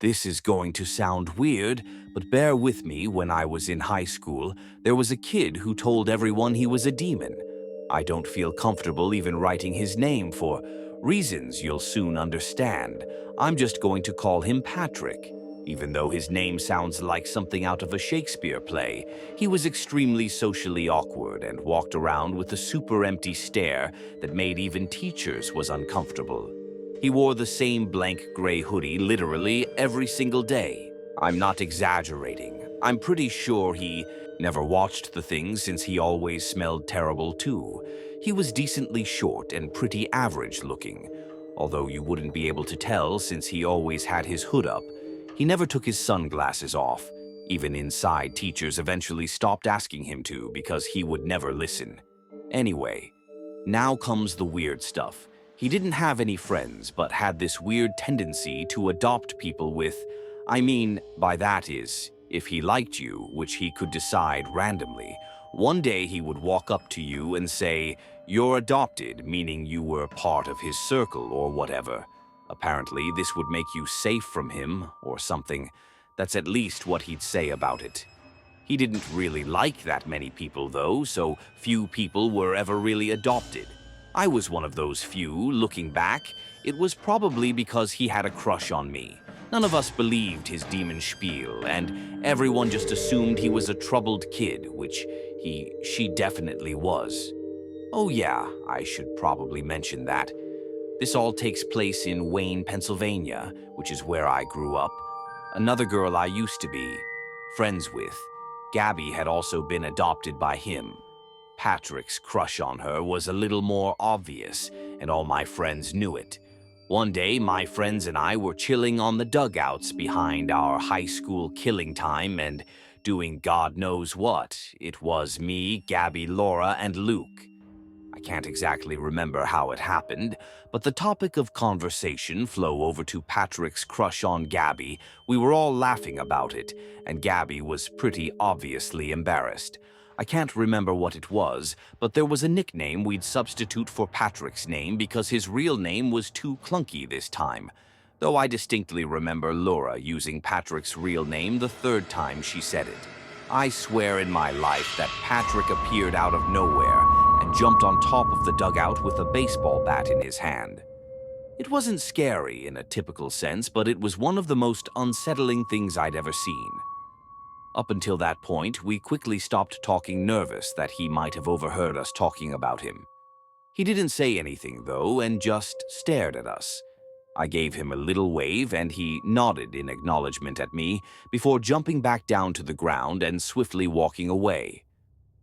This is going to sound weird, but bear with me. When I was in high school, there was a kid who told everyone he was a demon. I don't feel comfortable even writing his name for reasons you'll soon understand. I'm just going to call him Patrick. Even though his name sounds like something out of a Shakespeare play, he was extremely socially awkward and walked around with a super empty stare that made even teachers was uncomfortable. He wore the same blank gray hoodie literally every single day. I'm not exaggerating. I'm pretty sure he never watched the thing since he always smelled terrible too. He was decently short and pretty average looking, although you wouldn't be able to tell since he always had his hood up. He never took his sunglasses off. Even inside, teachers eventually stopped asking him to because he would never listen. Anyway, now comes the weird stuff. He didn't have any friends, but had this weird tendency to adopt people by that is, if he liked you, which he could decide randomly. One day he would walk up to you and say, "You're adopted," meaning you were part of his circle or whatever. Apparently, this would make you safe from him or something. That's at least what he'd say about it. He didn't really like that many people though, so few people were ever really adopted. I was one of those few. Looking back, it was probably because he had a crush on me. None of us believed his demon spiel, and everyone just assumed he was a troubled kid, which she definitely was. Oh yeah, I should probably mention that. This all takes place in Wayne, Pennsylvania, which is where I grew up. Another girl I used to be friends with, Gabby, had also been adopted by him. Patrick's crush on her was a little more obvious, and all my friends knew it. One day, my friends and I were chilling on the dugouts behind our high school killing time and doing God knows what. It was me, Gabby, Laura, and Luke. I can't exactly remember how it happened, but the topic of conversation flew over to Patrick's crush on Gabby. We were all laughing about it, and Gabby was pretty obviously embarrassed. I can't remember what it was, but there was a nickname we'd substitute for Patrick's name because his real name was too clunky this time. Though I distinctly remember Laura using Patrick's real name the third time she said it. I swear in my life that Patrick appeared out of nowhere and jumped on top of the dugout with a baseball bat in his hand. It wasn't scary in a typical sense, but it was one of the most unsettling things I'd ever seen. Up until that point, we quickly stopped talking, nervous that he might have overheard us talking about him. He didn't say anything, though, and just stared at us. I gave him a little wave, and he nodded in acknowledgement at me before jumping back down to the ground and swiftly walking away.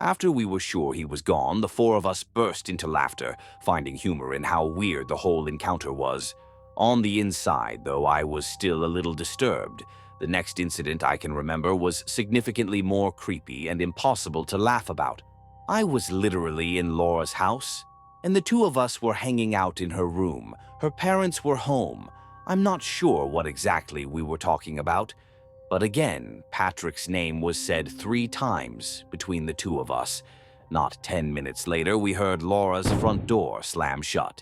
After we were sure he was gone, the four of us burst into laughter, finding humor in how weird the whole encounter was. On the inside, though, I was still a little disturbed. The next incident I can remember was significantly more creepy and impossible to laugh about. I was literally in Laura's house, and the two of us were hanging out in her room. Her parents were home. I'm not sure what exactly we were talking about, but again, Patrick's name was said 3 times between the two of us. Not 10 minutes later, we heard Laura's front door slam shut.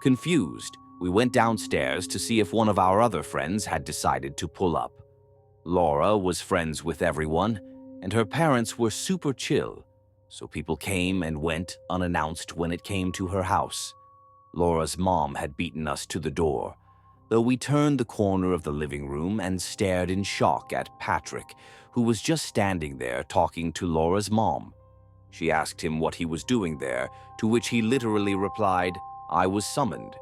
Confused, we went downstairs to see if one of our other friends had decided to pull up. Laura was friends with everyone, and her parents were super chill, so people came and went unannounced when it came to her house. Laura's mom had beaten us to the door, though we turned the corner of the living room and stared in shock at Patrick, who was just standing there talking to Laura's mom. She asked him what he was doing there, to which he literally replied, "I was summoned."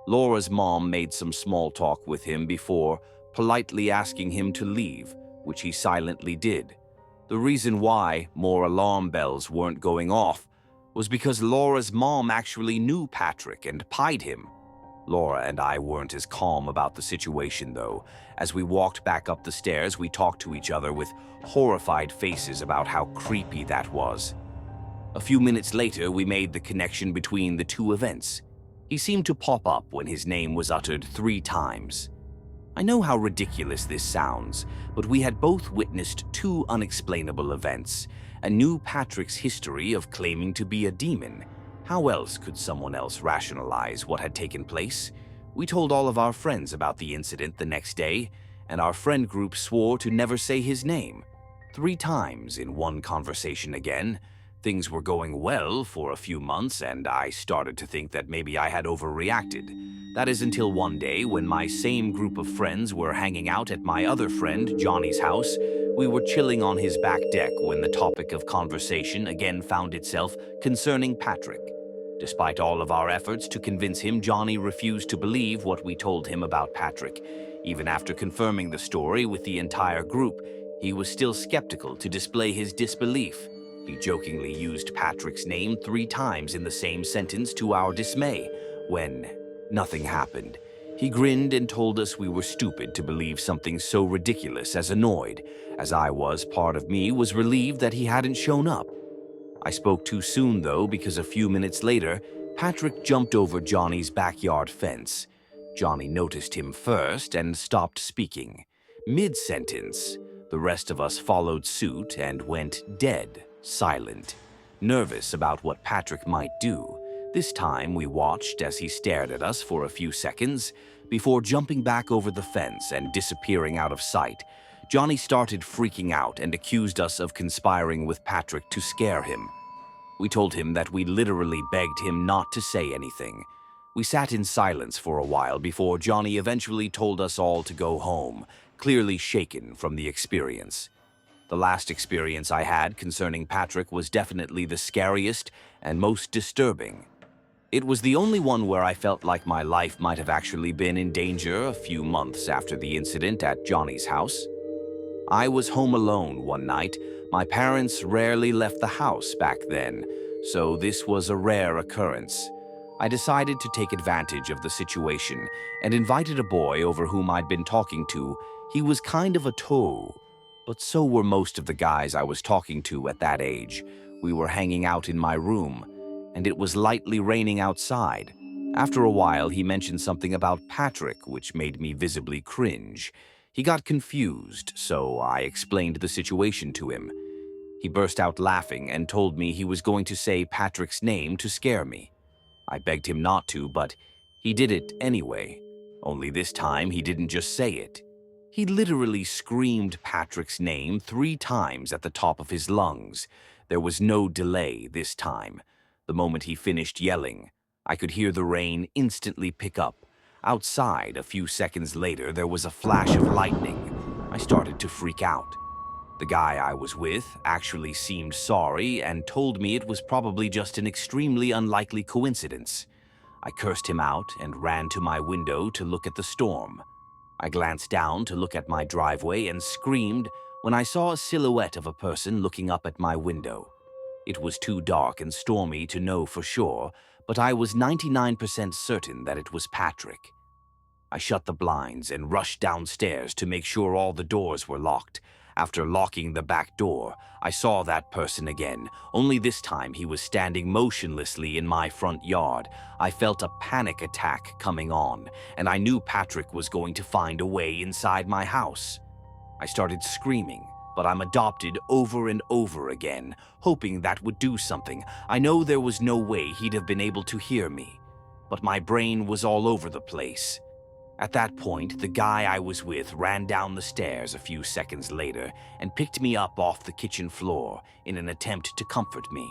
Laura's mom made some small talk with him before politely asking him to leave, which he silently did. The reason why more alarm bells weren't going off was because Laura's mom actually knew Patrick and pied him. Laura and I weren't as calm about the situation, though. As we walked back up the stairs, we talked to each other with horrified faces about how creepy that was. A few minutes later, we made the connection between the two events. He seemed to pop up when his name was uttered 3 times. I know how ridiculous this sounds, but we had both witnessed 2 unexplainable events and knew Patrick's history of claiming to be a demon. How else could someone else rationalize what had taken place? We told all of our friends about the incident the next day, and our friend group swore to never say his name. 3 times in one conversation again. Things were going well for a few months, and I started to think that maybe I had overreacted. That is until one day when my same group of friends were hanging out at my other friend, Johnny's house. We were chilling on his back deck when the topic of conversation again found itself concerning Patrick. Despite all of our efforts to convince him, Johnny refused to believe what we told him about Patrick. Even after confirming the story with the entire group, he was still skeptical to display his disbelief. He jokingly used Patrick's name 3 times in the same sentence to our dismay, when nothing happened. He grinned and told us we were stupid to believe something so ridiculous as annoyed. As I was, part of me was relieved that he hadn't shown up. I spoke too soon, though, because a few minutes later, Patrick jumped over Johnny's backyard fence. Johnny noticed him first and stopped speaking. Mid-sentence, the rest of us followed suit and went dead, silent, nervous about what Patrick might do. This time we watched as he stared at us for a few seconds before jumping back over the fence and disappearing out of sight. Johnny started freaking out and accused us of conspiring with Patrick to scare him. We told him that we literally begged him not to say anything. We sat in silence for a while before Johnny eventually told us all to go home, clearly shaken from the experience. The last experience I had concerning Patrick was definitely the scariest and most disturbing. It was the only one where I felt like my life might have actually been in danger a few months after the incident at Johnny's house. I was home alone one night. My parents rarely left the house back then, so this was a rare occurrence. I decided to take advantage of the situation and invited a boy over whom I'd been talking to. He was kind of a toe, but so were most of the guys I was talking to at that age. We were hanging out in my room, and it was lightly raining outside. After a while, he mentioned something about Patrick, which made me visibly cringe. He got confused, so I explained the situation to him. He burst out laughing and told me he was going to say Patrick's name to scare me. I begged him not to, but he did it anyway. Only this time, he didn't just say it. He literally screamed Patrick's name 3 times at the top of his lungs. There was no delay this time. The moment he finished yelling, I could hear the rain instantly pick up. Outside, a few seconds later, there was a flash of lightning. I started to freak out. The guy I was with actually seemed sorry and told me it was probably just an extremely unlikely coincidence. I cursed him out and ran to my window to look at the storm. I glanced down to look at my driveway and screamed when I saw a silhouette of a person looking up at my window. It was too dark and stormy to know for sure, but I was 99% certain that it was Patrick. I shut the blinds and rushed downstairs to make sure all the doors were locked. After locking the back door, I saw that person again, only this time he was standing motionlessly in my front yard. I felt a panic attack coming on, and I knew Patrick was going to find a way inside my house. I started screaming, but I'm adopted over and over again, hoping that would do something. I know there was no way he'd have been able to hear me, but my brain was all over the place. At that point, the guy I was with ran down the stairs a few seconds later and picked me up off the kitchen floor in an attempt to comfort me.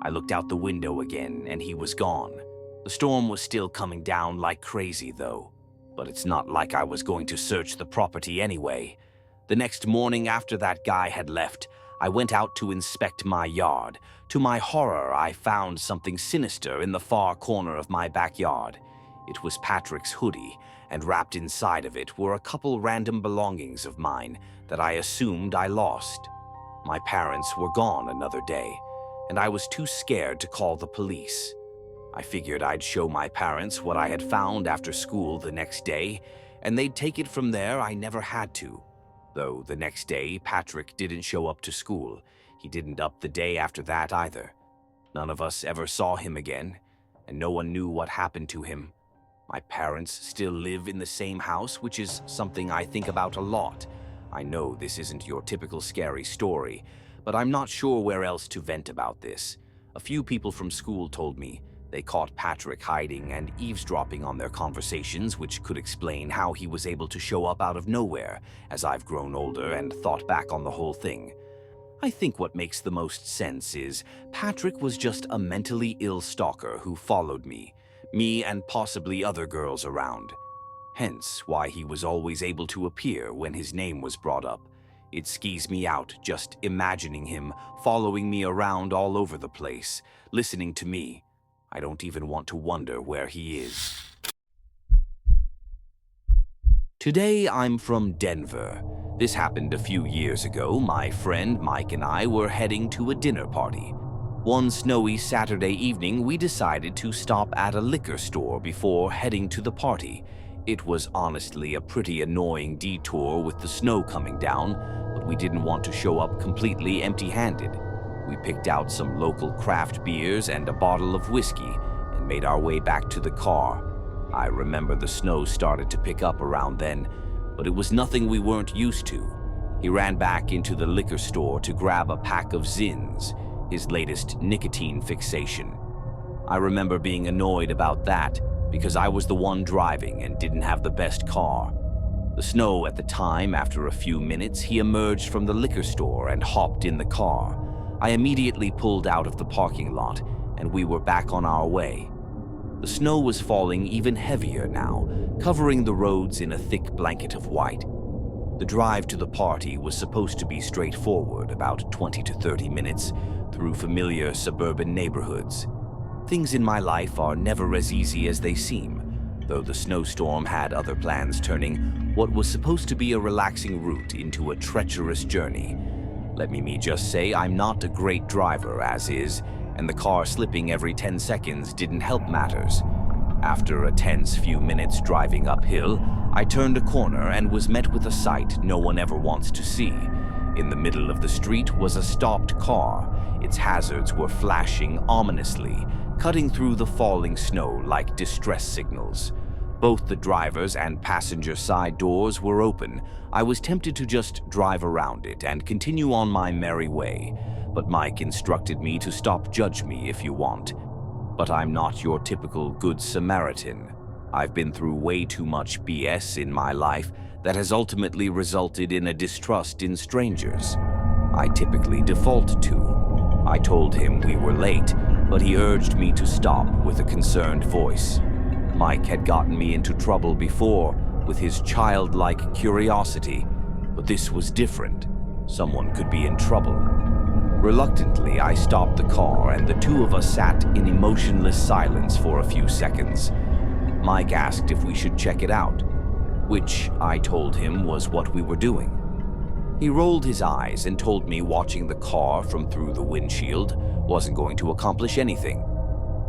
I looked out the window again, and he was gone. The storm was still coming down like crazy, though, but it's not like I was going to search the property anyway. The next morning after that guy had left, I went out to inspect my yard. To my horror, I found something sinister in the far corner of my backyard. It was Patrick's hoodie, and wrapped inside of it were a couple random belongings of mine that I assumed I lost. My parents were gone another day, and I was too scared to call the police. I figured I'd show my parents what I had found after school the next day, and they'd take it from there. I never had to. Though the next day, Patrick didn't show up to school. He didn't up the day after that either. None of us ever saw him again, and no one knew what happened to him. My parents still live in the same house, which is something I think about a lot. I know this isn't your typical scary story, but I'm not sure where else to vent about this. A few people from school told me They caught Patrick hiding and eavesdropping on their conversations, which could explain how he was able to show up out of nowhere as I've grown older and thought back on the whole thing. I think what makes the most sense is Patrick was just a mentally ill stalker who followed me and possibly other girls around. Hence why he was always able to appear when his name was brought up. It skees me out just imagining him following me around all over the place, listening to me. I don't even want to wonder where he is. Today I'm from Denver. This happened a few years ago. My friend Mike and I were heading to a dinner party. One snowy Saturday evening, we decided to stop at a liquor store before heading to the party. It was honestly a pretty annoying detour with the snow coming down, but we didn't want to show up completely empty-handed. We picked out some local craft beers and a bottle of whiskey and made our way back to the car. I remember the snow started to pick up around then, but it was nothing we weren't used to. He ran back into the liquor store to grab a pack of Zins, his latest nicotine fixation. I remember being annoyed about that because I was the one driving and didn't have the best car. The snow at the time, after a few minutes, he emerged from the liquor store and hopped in the car. I immediately pulled out of the parking lot, and we were back on our way. The snow was falling even heavier now, covering the roads in a thick blanket of white. The drive to the party was supposed to be straightforward, about 20 to 30 minutes, through familiar suburban neighborhoods. Things in my life are never as easy as they seem, though the snowstorm had other plans, turning what was supposed to be a relaxing route into a treacherous journey. Let me just say I'm not a great driver as is, and the car slipping every 10 seconds didn't help matters. After a tense few minutes driving uphill, I turned a corner and was met with a sight no one ever wants to see. In the middle of the street was a stopped car. Its hazards were flashing ominously, cutting through the falling snow like distress signals. Both the driver's and passenger side doors were open. I was tempted to just drive around it and continue on my merry way, but Mike instructed me to stop. Judge me if you want, but I'm not your typical good Samaritan. I've been through way too much BS in my life that has ultimately resulted in a distrust in strangers. I typically default to. I told him we were late, but he urged me to stop with a concerned voice. Mike had gotten me into trouble before with his childlike curiosity, but this was different. Someone could be in trouble. Reluctantly, I stopped the car and the two of us sat in emotionless silence for a few seconds. Mike asked if we should check it out, which I told him was what we were doing. He rolled his eyes and told me watching the car from through the windshield wasn't going to accomplish anything.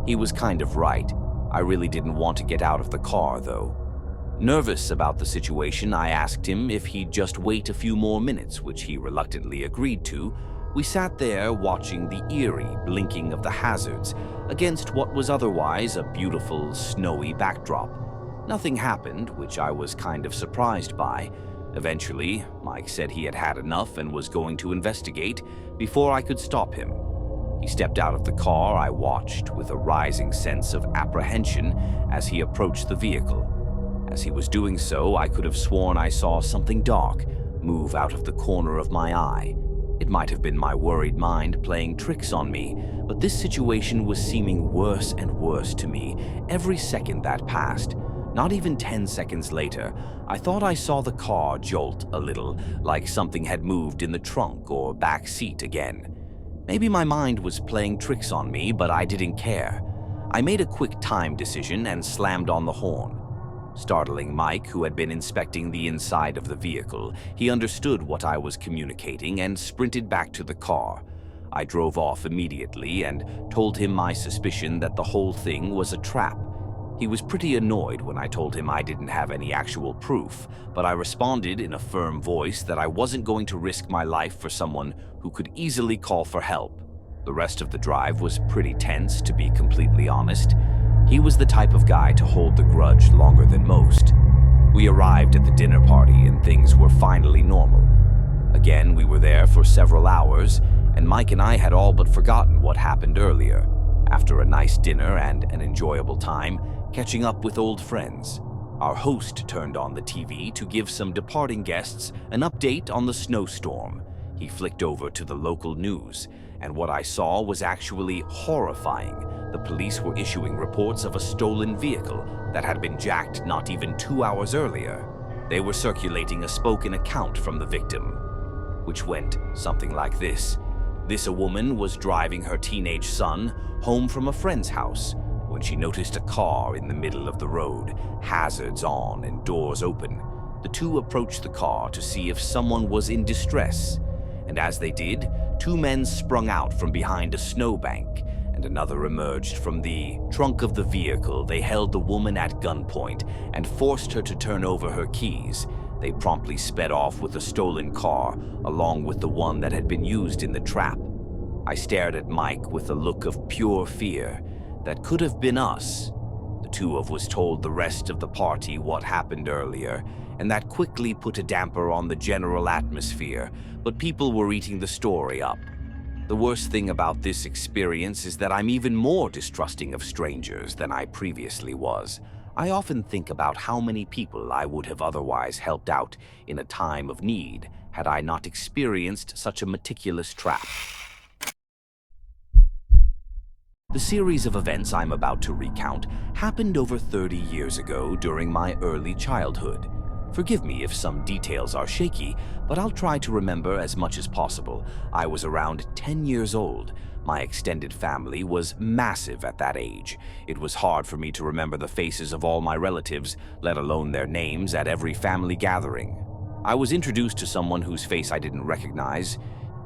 He was kind of right. I really didn't want to get out of the car, though. Nervous about the situation, I asked him if he'd just wait a few more minutes, which he reluctantly agreed to. We sat there watching the eerie blinking of the hazards against what was otherwise a beautiful, snowy backdrop. Nothing happened, which I was kind of surprised by. Eventually, Mike said he had had enough and was going to investigate before I could stop him. He stepped out of the car. I watched with a rising sense of apprehension as he approached the vehicle. As he was doing so, I could have sworn I saw something dark move out of the corner of my eye. It might have been my worried mind playing tricks on me, but this situation was seeming worse and worse to me every second that passed. Not even 10 seconds later, I thought I saw the car jolt a little, like something had moved in the trunk or back seat again. Maybe my mind was playing tricks on me, but I didn't care. I made a quick time decision and slammed on the horn. Startling Mike, who had been inspecting the inside of the vehicle, he understood what I was communicating and sprinted back to the car. I drove off immediately and told him my suspicion that the whole thing was a trap. He was pretty annoyed when I told him I didn't have any actual proof, but I responded in a firm voice that I wasn't going to risk my life for someone who could easily call for help. The rest of the drive was pretty tense, to be completely honest. He was the type of guy to hold the grudge longer than most. We arrived at the dinner party and things were finally normal. Again, we were there for several hours, and Mike and I had all but forgotten what happened earlier. After a nice dinner and an enjoyable time, catching up with old friends, our host turned on the TV to give some departing guests an update on the snowstorm. He flicked over to the local news, and what I saw was actually horrifying. The police were issuing reports of a stolen vehicle that had been jacked not even 2 hours earlier. They were circulating a spoken account from the victim, which went something like this. A woman was driving her teenage son home from a friend's house when she noticed a car in the middle of the road, hazards on and doors open. The two approached the car to see if someone was in distress, and as they did, two men sprung out from behind a snowbank, and another emerged from the trunk of the vehicle. They held the woman at gunpoint and forced her to turn over her keys. They promptly sped off with the stolen car, along with the one that had been used in the trap. I stared at Mike with a look of pure fear. That could have been us. The two of us told the rest of the party what happened earlier, and that quickly put a damper on the general atmosphere, but people were eating the story up. The worst thing about this experience is that I'm even more distrusting of strangers than I previously was. I often think about how many people I would have otherwise helped out in a time of need had I not experienced such a meticulous trap. The series of events I'm about to recount happened over 30 years ago during my early childhood. Forgive me if some details are shaky, but I'll try to remember as much as possible. I was around 10 years old. My extended family was massive at that age. It was hard for me to remember the faces of all my relatives, let alone their names, at every family gathering. I was introduced to someone whose face I didn't recognize.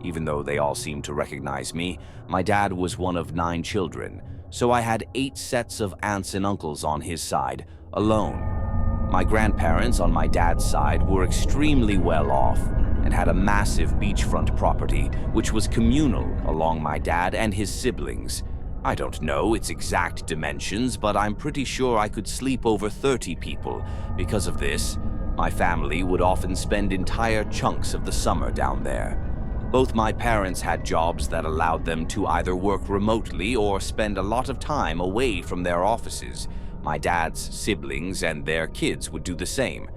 Even though they all seemed to recognize me, my dad was one of 9 children, so I had 8 sets of aunts and uncles on his side, alone. My grandparents on my dad's side were extremely well off and had a massive beachfront property which was communal along my dad and his siblings. I don't know its exact dimensions, but I'm pretty sure I could sleep over 30 people. Because of this, my family would often spend entire chunks of the summer down there. Both my parents had jobs that allowed them to either work remotely or spend a lot of time away from their offices. My dad's siblings and their kids would do the same.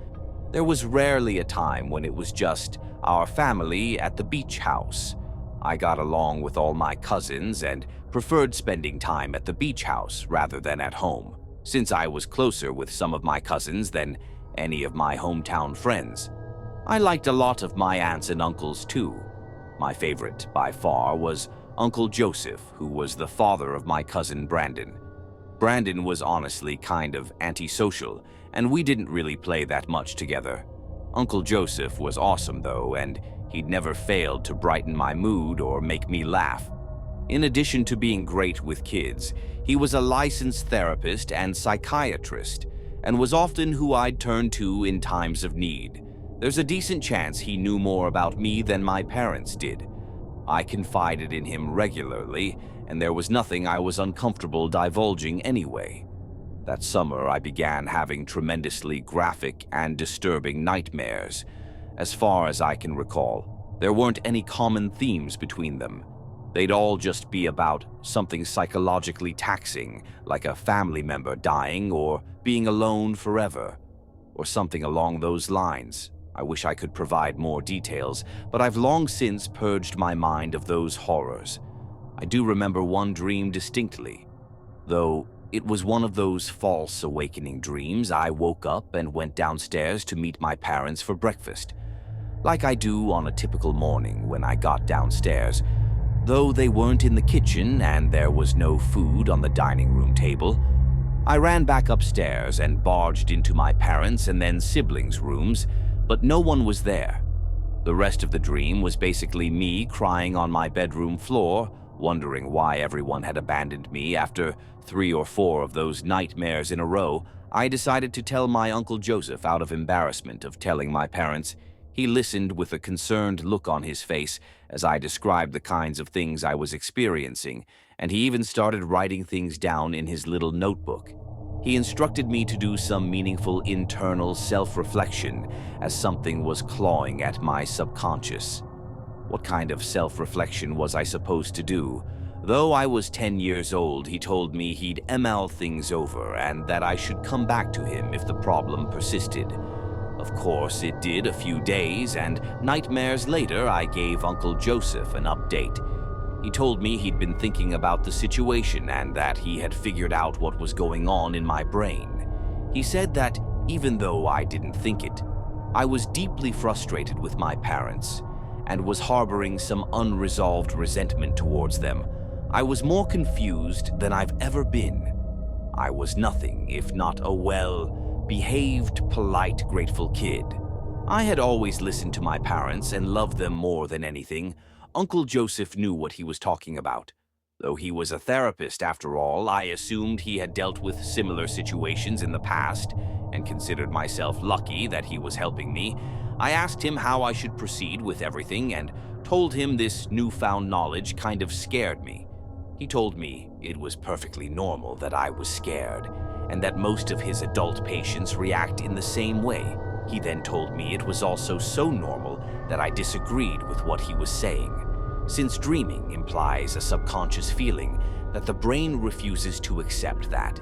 There was rarely a time when it was just our family at the beach house. I got along with all my cousins and preferred spending time at the beach house rather than at home, since I was closer with some of my cousins than any of my hometown friends. I liked a lot of my aunts and uncles too. My favorite, by far, was Uncle Joseph, who was the father of my cousin Brandon. Brandon was honestly kind of antisocial, and we didn't really play that much together. Uncle Joseph was awesome though, and he'd never failed to brighten my mood or make me laugh. In addition to being great with kids, he was a licensed therapist and psychiatrist, and was often who I'd turn to in times of need. There's a decent chance he knew more about me than my parents did. I confided in him regularly, and there was nothing I was uncomfortable divulging anyway. That summer, I began having tremendously graphic and disturbing nightmares. As far as I can recall, there weren't any common themes between them. They'd all just be about something psychologically taxing, like a family member dying or being alone forever, or something along those lines. I wish I could provide more details, but I've long since purged my mind of those horrors. I do remember one dream distinctly, though it was one of those false awakening dreams. I woke up and went downstairs to meet my parents for breakfast, like I do on a typical morning when I got downstairs. Though they weren't in the kitchen and there was no food on the dining room table, I ran back upstairs and barged into my parents' and then siblings' rooms, but no one was there. The rest of the dream was basically me crying on my bedroom floor, wondering why everyone had abandoned me. After 3 or 4 of those nightmares in a row, I decided to tell my Uncle Joseph out of embarrassment of telling my parents. He listened with a concerned look on his face as I described the kinds of things I was experiencing, and he even started writing things down in his little notebook. He instructed me to do some meaningful internal self-reflection, as something was clawing at my subconscious. What kind of self-reflection was I supposed to do? Though I was 10 years old, he told me he'd ML things over and that I should come back to him if the problem persisted. Of course, it did a few days, and nightmares later, I gave Uncle Joseph an update. He told me he'd been thinking about the situation and that he had figured out what was going on in my brain. He said that even though I didn't think it, I was deeply frustrated with my parents and was harboring some unresolved resentment towards them. I was more confused than I've ever been. I was nothing if not a well-behaved, polite, grateful kid. I had always listened to my parents and loved them more than anything. Uncle Joseph knew what he was talking about. Though he was a therapist after all, I assumed he had dealt with similar situations in the past and considered myself lucky that he was helping me. I asked him how I should proceed with everything and told him this newfound knowledge kind of scared me. He told me it was perfectly normal that I was scared and that most of his adult patients react in the same way. He then told me it was also so normal that I disagreed with what he was saying, since dreaming implies a subconscious feeling that the brain refuses to accept that.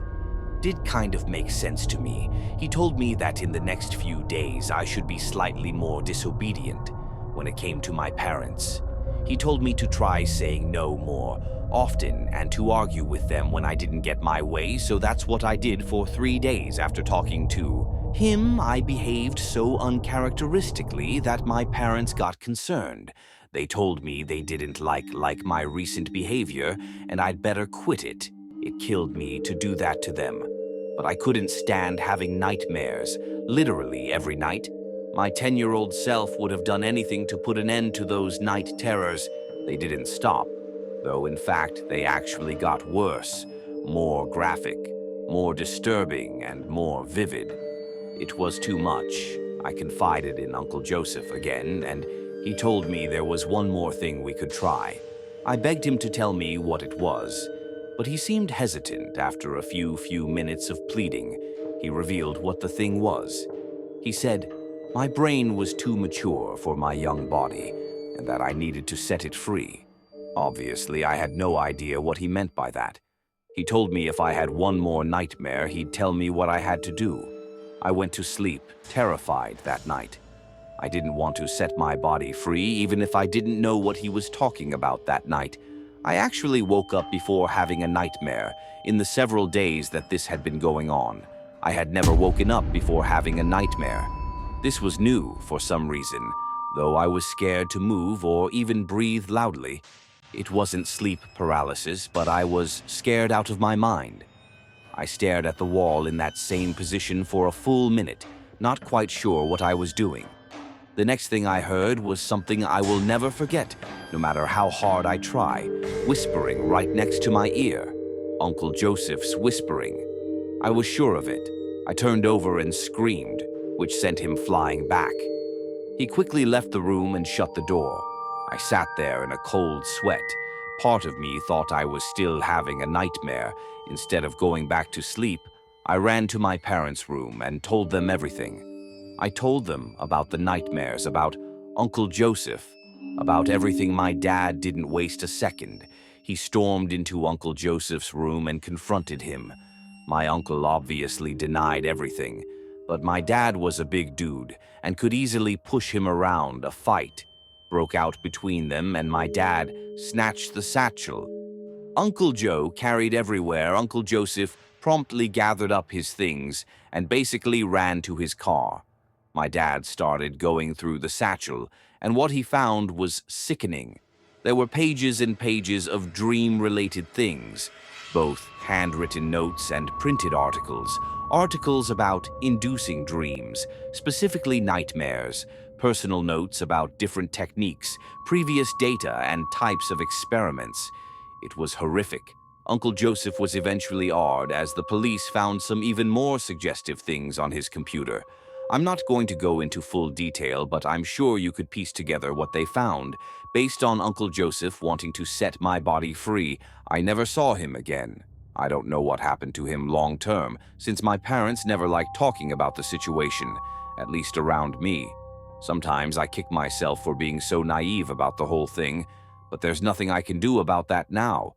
Did kind of make sense to me. He told me that in the next few days I should be slightly more disobedient when it came to my parents. He told me to try saying no more often and to argue with them when I didn't get my way, so that's what I did for 3 days after talking to him. I behaved so uncharacteristically that my parents got concerned. They told me they didn't like my recent behavior and I'd better quit it. It killed me to do that to them. But I couldn't stand having nightmares, literally every night. My 10-year-old self would have done anything to put an end to those night terrors. They didn't stop, though in fact they actually got worse, more graphic, more disturbing, and more vivid. It was too much. I confided in Uncle Joseph again, and he told me there was one more thing we could try. I begged him to tell me what it was, but he seemed hesitant. After a few minutes of pleading, he revealed what the thing was. He said, my brain was too mature for my young body, and that I needed to set it free. Obviously, I had no idea what he meant by that. He told me if I had one more nightmare, he'd tell me what I had to do. I went to sleep, terrified that night. I didn't want to set my body free, even if I didn't know what he was talking about that night. I actually woke up before having a nightmare. In the several days that this had been going on, I had never woken up before having a nightmare. This was new for some reason, though I was scared to move or even breathe loudly. It wasn't sleep paralysis, but I was scared out of my mind. I stared at the wall in that same position for a full minute, not quite sure what I was doing. The next thing I heard was something I will never forget, no matter how hard I try, whispering right next to my ear. Uncle Joseph's whispering. I was sure of it. I turned over and screamed, which sent him flying back. He quickly left the room and shut the door. I sat there in a cold sweat. Part of me thought I was still having a nightmare. Instead of going back to sleep, I ran to my parents' room and told them everything. I told them about the nightmares, about Uncle Joseph, about everything. My dad didn't waste a second. He stormed into Uncle Joseph's room and confronted him. My uncle obviously denied everything, but my dad was a big dude and could easily push him around. A fight broke out between them, and my dad snatched the satchel Uncle Joe carried everywhere. Uncle Joseph promptly gathered up his things and basically ran to his car. My dad started going through the satchel, and what he found was sickening. There were pages and pages of dream-related things, both handwritten notes and printed articles. Articles about inducing dreams, specifically nightmares, personal notes about different techniques, previous data, and types of experiments. It was horrific. Uncle Joseph was eventually AR'd as the police found some even more suggestive things on his computer. I'm not going to go into full detail, but I'm sure you could piece together what they found. Based on Uncle Joseph wanting to set my body free, I never saw him again. I don't know what happened to him long term, since my parents never liked talking about the situation, at least around me. Sometimes I kick myself for being so naive about the whole thing, but there's nothing I can do about that now.